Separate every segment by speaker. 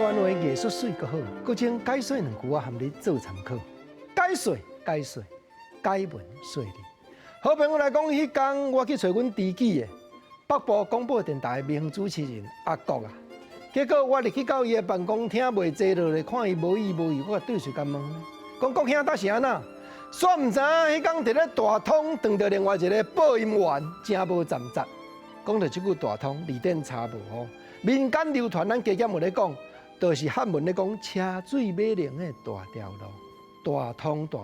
Speaker 1: 台湾话艺术水阁好，搁请解说两句啊，含你做参考。解说，解文说理。好朋友来讲，迄天我去找阮知己的北部广播电台的名主持人阿国啊，结果我入去到伊的办公厅，袂坐落来看伊无意，我对水甲问，讲国兄，到是安那？煞毋知影迄天伫咧大通撞到另外一个播音员，真无站杂。讲到即句大通，离点差无吼。民间流传，咱加减有咧讲，就是汉文咧讲车水马龙的大条路。大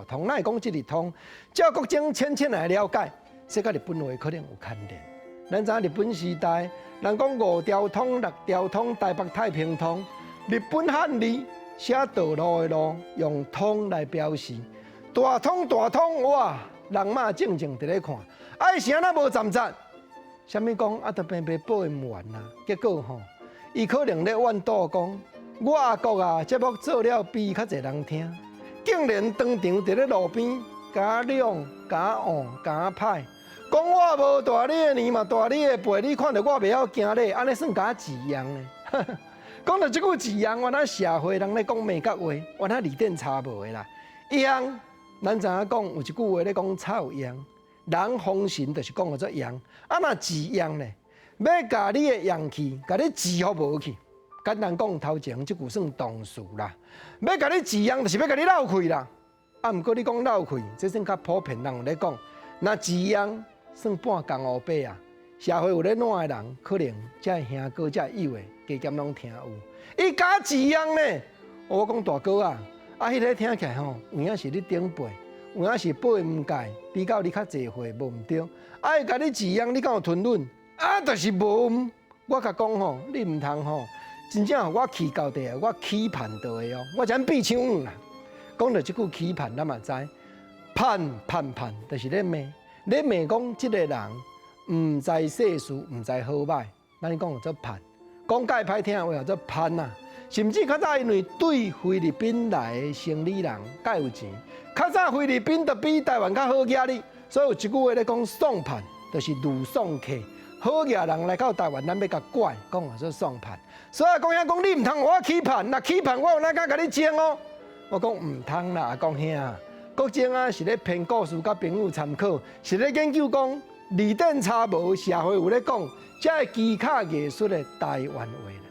Speaker 1: 通，哪会讲即个通？照国情浅来了解，这甲日本话可能有牵连。咱知影日本时代，人讲5条通、6条通、台北太平通。日本汉字写道路的路，用通来表示。大通，哇！人马静伫咧看，爱是安那无站杂。啥物讲啊？得偏报音员啦。结果吼，伊可能咧怨赌讲，我阿国啊，节目做了比较侪人听，竟然当场伫咧路边甲两、甲换、甲歹，讲我无大你的年嘛，大你的辈，你看到我袂晓行咧，安尼算甲自样呢？讲到即句自样，原来社会人咧讲美角话，原来离点差无的啦。样，咱知影讲有一句话咧讲臭样。人封神就是讲个做阳，啊那自阳呢？要甲你的阳气，甲你治好无去。简单讲，头前即句算动词啦。要甲你治阳，就是要甲你漏气啦。啊，毋过你讲漏气，这算较普遍人有咧讲。那治阳算半江湖白啊。社会有咧烂的人，可能才兄哥才友的，加减拢听有。伊假治阳呢？我讲大哥啊，啊迄个听起来吼，有影是你顶辈。有影是报应界，比较你较济岁，无毋对。爱甲你治养，你敢有吞忍？啊，就是无。我甲讲吼，你毋通吼，真正我气到地啊，我起盼到的哦，我真变枪啦。讲到即句起盼，咱嘛知，盼，就是咧骂，咧骂讲即个人毋知世事，毋知好歹，咱讲做盼。讲介歹听话叫做盼啊。甚至较早因为对菲律宾来的生理人介有钱，较早菲律宾就比台湾较好惹哩，所以有一句话咧讲爽盼，就是如爽客，好惹人来到台湾，咱要甲怪，讲话做爽盼。所以讲兄讲你毋通我起盼，若起盼我有哪敢甲你争哦？我讲毋通啦，讲兄，国情啊是咧骗故事，甲朋友参考，是咧研究讲二点差无社会有咧讲，才会技巧艺术的台湾话啦。